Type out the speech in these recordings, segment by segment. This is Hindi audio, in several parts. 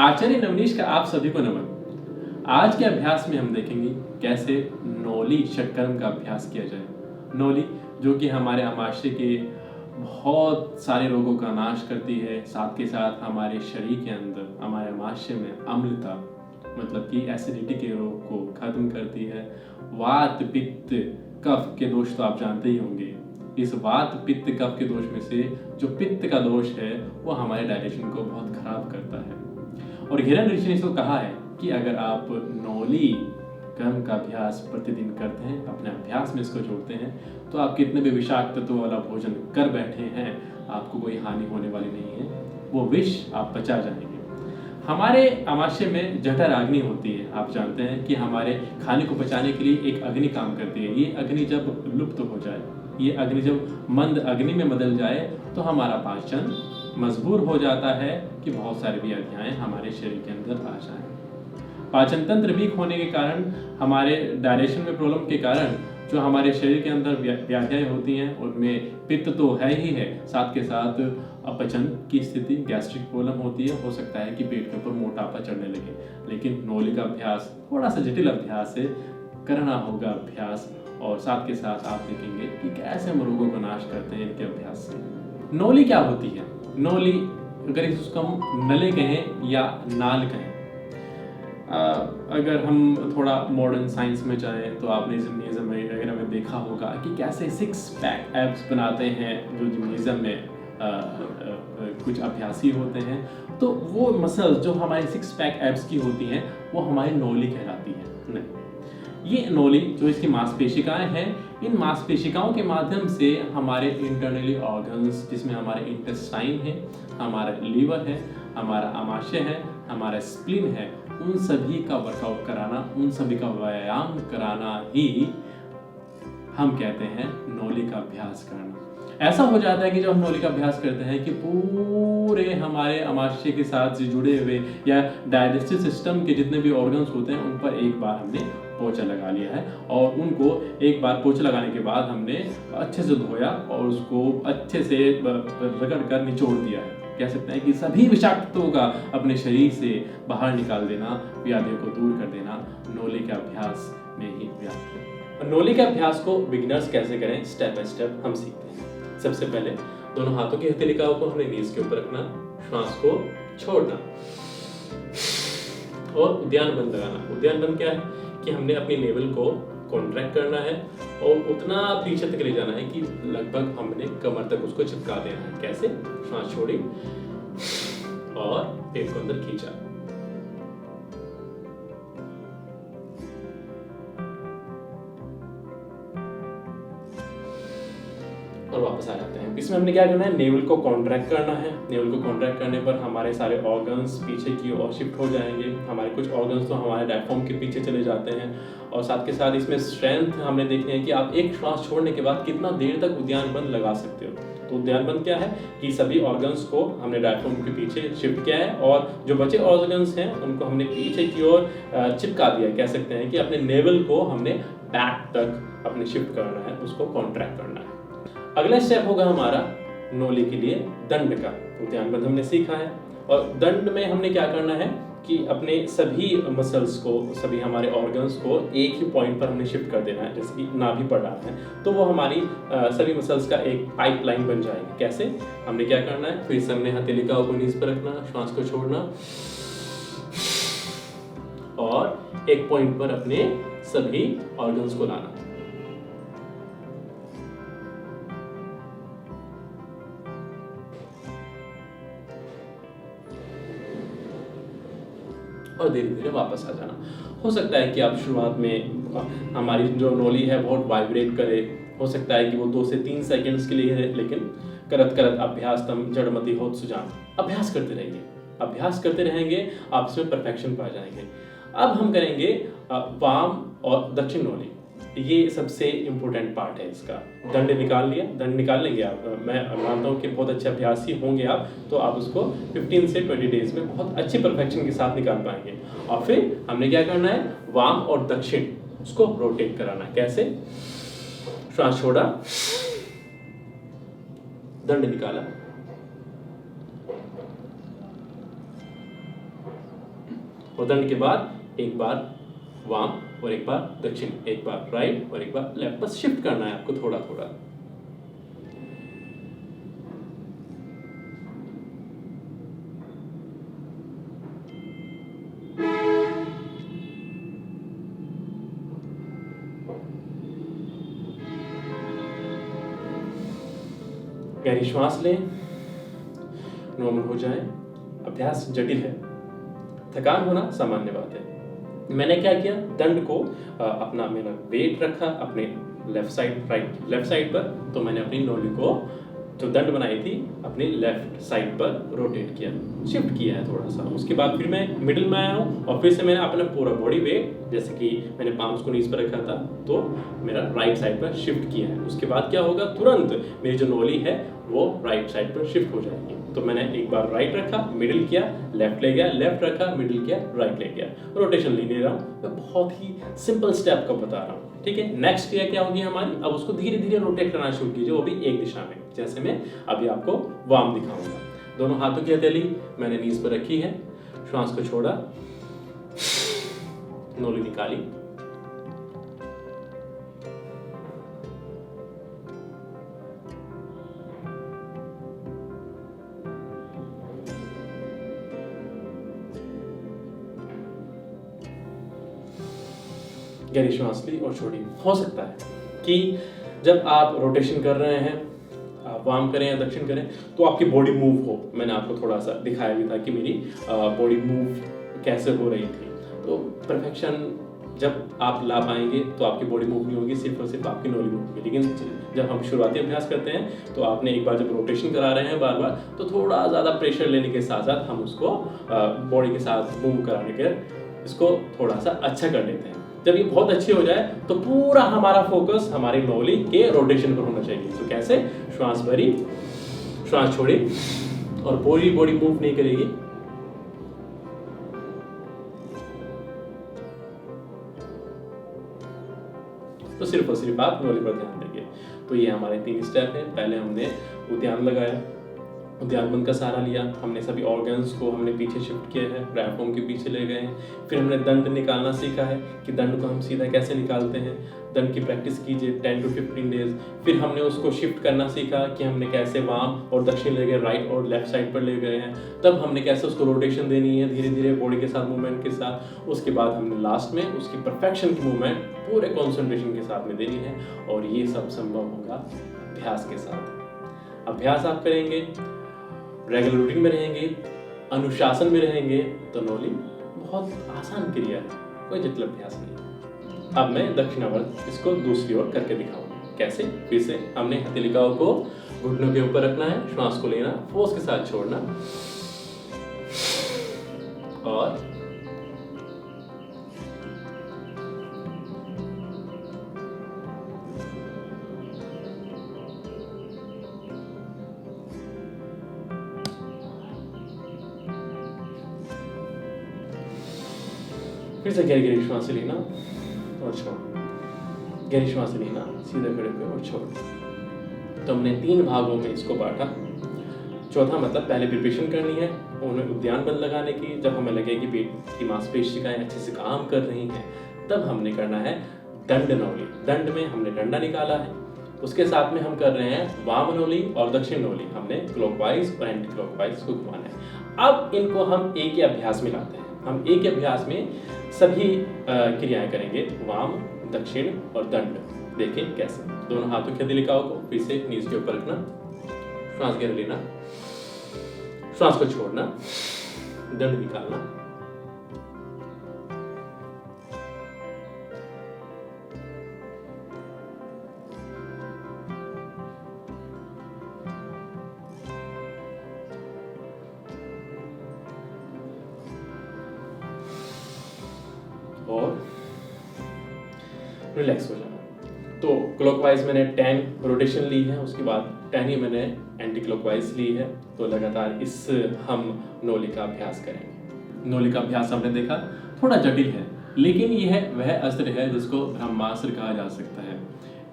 आचार्य नवनीश का आप सभी को नमन। आज के अभ्यास में हम देखेंगे कैसे नौली षटकर्म का अभ्यास किया जाए। नौली जो कि हमारे आमाशय के बहुत सारे रोगों का नाश करती है, साथ के साथ हमारे शरीर के अंदर हमारे आमाशय में अम्लता मतलब कि एसिडिटी के रोग को खत्म करती है। वात पित्त कफ के दोष तो आप जानते ही होंगे। इस वात पित्त कफ के दोष में से जो पित्त का दोष है वो हमारे डाइजेशन को बहुत खराब करता है। और हिरण्य ऋषि ने इसको कहा है कि अगर आप नौली कर्म का अभ्यास प्रतिदिन करते हैं, अपने अभ्यास में इसको जोड़ते हैं, तो आप कितने भी विषाक्त तत्वों वाला भोजन कर बैठे हैं आपको कोई हानि होने वाली नहीं है, वो विष आप पचा जाएंगे। हमारे आमाशय में जठराग्नि होती है। आप जानते हैं कि हमारे खाने को पचाने के लिए एक अग्नि काम करती है। ये अग्नि जब लुप्त हो जाए, ये अग्नि जब मंद अग्नि में बदल जाए तो हमारा पाचन मजबूर हो जाता है कि बहुत सारी व्याधियाँ हमारे शरीर के अंदर आ जाएं। पाचन तंत्र वीक होने के कारण, हमारे डाइजेशन में प्रॉब्लम के कारण जो हमारे शरीर के अंदर व्याधियाँ होती हैं उनमें पित्त तो है ही है, साथ के साथ अपचन की स्थिति, गैस्ट्रिक प्रॉब्लम होती है। हो सकता है कि पेट के ऊपर मोटापा चढ़ने लगे। लेकिन नौली का अभ्यास थोड़ा सा जटिल अभ्यास है, करना होगा अभ्यास, और साथ के साथ आप देखेंगे कि कैसे हम रोगों को नाश करते हैं इनके अभ्यास से। नौली क्या होती है? नौली अगर इसको हम नले कहें या नाल कहें, अगर हम थोड़ा मॉडर्न साइंस में जाएं तो आपने जिम्नेजियम वगैरह में देखा होगा कि कैसे 6 पैक एब्स बनाते हैं जो जिम्नेजियम में कुछ अभ्यासी होते हैं। तो वो मसल्स जो हमारी 6 पैक एब्स की होती हैं वो हमारी नौली कहलाती है। नहीं, ये नौली जो इसकी मांसपेशिकाएं हैं, इन मांसपेशिकाओं के माध्यम से हमारे इंटरनली ऑर्गन्स, जिसमें हमारे इंटेस्टाइन है, हमारा लीवर है, हमारा आमाशय है, हमारा स्प्लीन है, उन सभी का वर्कआउट कराना, उन सभी का व्यायाम कराना ही हम कहते हैं नौली का अभ्यास करना। ऐसा हो जाता है कि जब हम नौली का अभ्यास करते हैं कि पूरे हमारे आमाशय के साथ जुड़े हुए या डाइजेस्टिव सिस्टम के जितने भी ऑर्गन्स होते हैं उन पर एक बार हमने पोछा लगा लिया है, और उनको एक बार पोछा लगाने के बाद हमने अच्छे से धोया और उसको अच्छे से रगड़ कर निचोड़ दिया है। कह सकते हैं कि सभी विषाक्तों का अपने शरीर से बाहर निकाल देना, व्याधियों को दूर कर देना नौली के अभ्यास में ही व्याप्त है। नौली के अभ्यास को बिगिनर्स कैसे करें, स्टेप बाय स्टेप हम सीखते हैं। सबसे पहले दोनों हाथों की हथेलिकाओं को हमने नीज के ऊपर रखना, श्वास को छोड़ना और उद्यान बंद लगाना। उद्यान बंद क्या है कि हमने अपनी नेवल को कॉन्ट्रैक्ट करना है और उतना पीछे तक ले जाना है कि लगभग हमने कमर तक उसको चिपका देना है। कैसे? श्वास छोड़ी और पेट को अंदर खींचा और वापस आ जाते हैं। इसमें हमने क्या करना है, नेवल को कॉन्ट्रैक्ट करना है। नेवल को कॉन्ट्रैक्ट करने पर हमारे सारे ऑर्गन्स पीछे की ओर शिफ्ट हो जाएंगे। हमारे कुछ ऑर्गन्स तो हमारे डायफ्राम के पीछे चले जाते हैं, और साथ के साथ इसमें स्ट्रेंथ हमने देखनी है कि आप एक श्वास छोड़ने के बाद कितना देर तक उद्यान बंद लगा सकते हो। तो उद्यान बंद क्या है कि सभी ऑर्गन्स को हमने डायफ्राम के पीछे शिफ्ट किया है, और जो बचे ऑर्गन्स हैं उनको हमने पीछे की ओर चिपका दिया। कह सकते हैं कि अपने नेवल को हमने बैक तक अपने शिफ्ट करना है, उसको कॉन्ट्रैक्ट करना है। अगला स्टेप होगा हमारा नौली के लिए दंड का। उद्यान बंद हमने सीखा है, और दंड में हमने क्या करना है कि अपने सभी मसल्स को, सभी हमारे ऑर्गन्स को एक ही पॉइंट पर हमने शिफ्ट कर देना है। जैसे कि नाभि पड़ रहा है तो वो हमारी सभी मसल्स का एक पाइपलाइन बन जाएगी। कैसे? हमने क्या करना है, फिर से हमने हथेलिकाओं को नीज पर रखना, श्वास को छोड़ना और एक पॉइंट पर अपने सभी ऑर्गन्स को लाना। और धीरे धीरे वापस आ जाना। हो सकता है कि आप शुरुआत में हमारी जो नौली है बहुत वाइब्रेट करे, हो सकता है कि वो 2 से 3 सेकंड्स के लिए है, लेकिन करत करत अभ्यास तम जड़मति होत सुजान। अभ्यास करते रहिए, अभ्यास करते रहेंगे, आप इसमें परफेक्शन पा जाएंगे। अब हम करेंगे वाम और दक्षिण नौली। ये सबसे इम्पोर्टेंट पार्ट है इसका। दंड निकाल लिया, दंड निकाल लेंगे आप, मैं मानता हूँ कि बहुत अच्छे अभ्यासी होंगे आप, तो आप उसको 15 से 20 डेज में बहुत अच्छी परफेक्शन के साथ निकाल पाएंगे। और फिर हमने क्या करना है, वाम और दक्षिण उसको रोटेट कराना है। कैसे? श्वास छोड़ा, दंड निकाला और दंड के बाद एक बार वाम और एक बार दक्षिण, एक बार राइट और एक बार लेफ्ट, बस शिफ्ट करना है आपको थोड़ा थोड़ा। गहरी श्वास लें, नॉर्मल हो जाए। अभ्यास जटिल है, थकान होना सामान्य बात है। मैंने क्या किया, दंड को अपना मेरा वेट रखा अपने लेफ्ट साइड पर, तो मैंने अपनी नोली को जो दंड बनाई थी अपनी लेफ्ट साइड पर रोटेट किया, शिफ्ट किया है थोड़ा सा। उसके बाद फिर मैं मिडिल में आया हूँ और फिर से मैंने अपना पूरा बॉडी वेट, जैसे कि मैंने पाम्स को नीज पर रखा था, तो मेरा राइट साइड पर शिफ्ट किया है। उसके बाद क्या होगा, तुरंत मेरी जो नोली है वो राइट साइड पर शिफ्ट हो जाएगी। तो मैंने एक बार राइट रखा, मिडिल किया, लेफ्ट ले गया, लेफ्ट रखा, मिडिल किया, राइट ले गया, रोटेशन ले रहा हूँ। मैं बहुत ही सिंपल स्टेप का बता रहा हूँ, ठीक है। नेक्स्ट क्रिया क्या होगी हमारी, अब उसको धीरे धीरे रोटेट करना शुरू कीजिए, वो भी एक दिशा में। जैसे मैं अभी आपको वार्म दिखाऊंगा। दोनों हाथों की हथेली मैंने नीज पर रखी है, श्वास को छोड़ा, नोली निकाली, गहरी श्वास ली और छोड़ी। हो सकता है कि जब आप रोटेशन कर रहे हैं, आप वार्म करें या दक्षिण करें, तो आपकी बॉडी मूव हो। मैंने आपको थोड़ा सा दिखाया भी था कि मेरी बॉडी मूव कैसे हो रही थी। तो परफेक्शन जब आप ला पाएंगे तो आपकी बॉडी मूव नहीं होगी, सिर्फ और सिर्फ आपकी नोली मूव होगी। लेकिन जब हम शुरुआती अभ्यास करते हैं तो आपने एक बार जब रोटेशन करा रहे हैं बार बार, तो थोड़ा ज़्यादा प्रेशर लेने के साथ साथ हम उसको बॉडी के साथ मूव कराने के इसको थोड़ा सा अच्छा कर लेते हैं। जब ये बहुत अच्छी हो जाए तो पूरा हमारा फोकस हमारी नोली के रोटेशन पर होना चाहिए। तो कैसे, श्वास भरी, श्वास छोड़ी और पूरी बॉडी मूव नहीं करेगी। तो सिर्फ और सिर्फ आप नोली पर ध्यान देंगे। तो ये हमारे 3 स्टेप है। पहले हमने उद्यान लगाया, उद्यान का सहारा लिया, हमने सभी ऑर्गन्स को हमने पीछे शिफ्ट किया है, डायफ्राम के पीछे ले गए हैं। फिर हमने दंड निकालना सीखा है कि दंड को हम सीधा कैसे निकालते हैं। दंड की प्रैक्टिस कीजिए 10 to 15 डेज। फिर हमने उसको शिफ्ट करना सीखा कि हमने कैसे वाम और दक्षिण ले गए, राइट और लेफ्ट साइड पर ले गए हैं। तब हमने कैसे उसको रोटेशन देनी है धीरे धीरे बॉडी के साथ, मूवमेंट के साथ। उसके बाद हमने लास्ट में उसकी परफेक्शन की मूवमेंट पूरे कॉन्सेंट्रेशन के साथ में देनी है। और ये सब संभव होगा अभ्यास के साथ। अभ्यास आप करेंगे, रेगुलर रूटीन में रहेंगे, अनुशासन में रहेंगे, तो नोली बहुत आसान क्रिया है, कोई जटिल अभ्यास नहीं। अब मैं दक्षिणावर्त इसको दूसरी ओर करके दिखाऊंगा। कैसे, फिर से हमने हथेलिकाओं को घुटनों के ऊपर रखना है, श्वास को लेना, फोर्स के साथ छोड़ना और फिर से गहरी गहरी श्वास लेना और छोड़ना, गहरी श्वास लेना, सीधा खड़े हुए और छोड़ना। तो हमने 3 भागों में इसको बांटा। चौथा मतलब पहले प्रिपरेशन करनी है, उन्हें उद्यान बंद लगाने की। जब हमें लगे कि पेट की मांसपेशियां अच्छे से काम कर रही हैं, तब हमने करना है दंड नोली। दंड में हमने डंडा निकाला है, उसके साथ में हम कर रहे हैं वाम नोली और दक्षिण नोली। हमने क्लॉकवाइज और एंटी क्लॉकवाइज को घुमाना है। अब इनको हम एक ही अभ्यास में लाते हैं। हम एक ही अभ्यास में सभी क्रियाएं करेंगे, वाम, दक्षिण और दंड। देखें कैसे। दोनों हाथों की हथेलिकाओं को फिर से नीज के ऊपर रखना, श्वास गहरा लेना, श्वास को छोड़ना, दंड निकालना, और रिलैक्स हो जाना। तो क्लॉकवाइज मैंने 10 रोटेशन ली है, उसके बाद 10 ही मैंने एंटी क्लॉकवाइज ली है। तो लगातार इस हम नोली का अभ्यास करेंगे। नोली का अभ्यास हमने देखा थोड़ा जटिल है, लेकिन यह वह अस्त्र है जिसको ब्रह्मास्त्र कहा जा सकता है।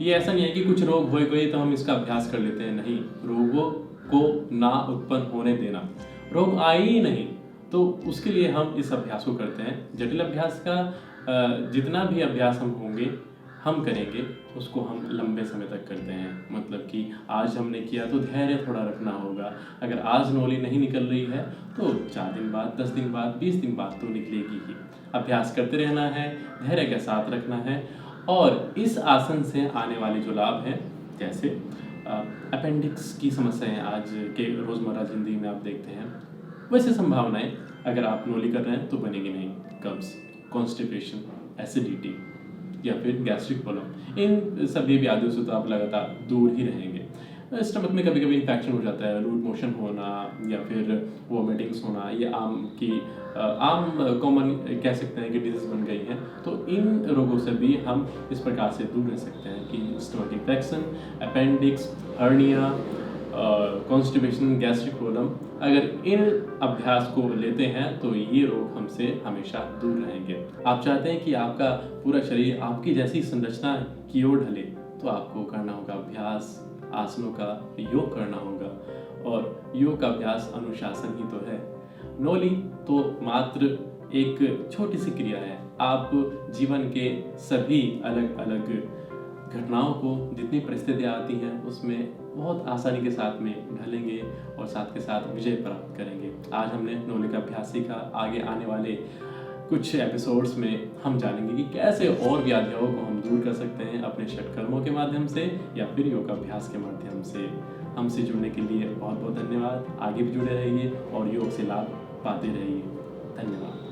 ये ऐसा नहीं है कि कुछ रोग हो गए तो हम इसका अभ्यास कर लेते हैं, नहीं। रोगों को ना उत्पन्न होने देना, रोग आए ही नहीं, तो उसके लिए हम इस अभ्यास को करते हैं। जटिल अभ्यास का जितना भी अभ्यास हम करेंगे उसको हम लंबे समय तक करते हैं। मतलब कि आज हमने किया तो धैर्य थोड़ा रखना होगा। अगर आज नौली नहीं निकल रही है तो 4 दिन बाद, 10 दिन बाद, 20 दिन बाद तो निकलेगी ही। अभ्यास करते रहना है, धैर्य के साथ रखना है। और इस आसन से आने वाले जो लाभ हैं, जैसे अपेंडिक्स की समस्याएं आज के रोज़मर्रा ज़िंदगी में आप देखते हैं, वैसे संभावनाएं अगर आप नौली कर रहे हैं तो बनेगी नहीं। कब्ज, कॉन्स्टिपेशन, एसिडिटी या फिर गैस्ट्रिक प्रॉब्लम, इन सभी व्याधियों से तो आप लगातार दूर ही रहेंगे। स्टमक में कभी कभी इन्फेक्शन हो जाता है, लूज मोशन होना या फिर वोमिटिंग्स होना, ये आम कॉमन कह सकते हैं कि डिजीज बन गई है। तो इन रोगों से भी हम इस प्रकार से दूर रह सकते हैं कि stomach infection, appendix, hernia, constipation, gastric problem, अगर इन अभ्यास को लेते हैं तो ये रोग हमसे हमेशा दूर रहेंगे। आप चाहते हैं कि आपका पूरा शरीर आपकी जैसी संरचना की ओर ढले, तो आपको करना होगा अभ्यास, आसनों का योग करना होगा। और योग का अभ्यास अनुशासन ही तो है। नौली तो मात्र एक छोटी सी क्रिया है। आप जीवन के सभी अलग अलग घटनाओं को, जितनी परिस्थितियाँ आती हैं, उसमें बहुत आसानी के साथ में ढलेंगे और साथ के साथ विजय प्राप्त करेंगे। आज हमने नौली का अभ्यास सीखा। आगे आने वाले कुछ एपिसोड्स में हम जानेंगे कि कैसे और व्याधियों को हम दूर कर सकते हैं अपने षटकर्मों के माध्यम से या फिर योगाभ्यास के माध्यम से। हमसे जुड़ने के लिए बहुत बहुत धन्यवाद। आगे भी जुड़े रहिए और योग से लाभ पाते रहिए। धन्यवाद।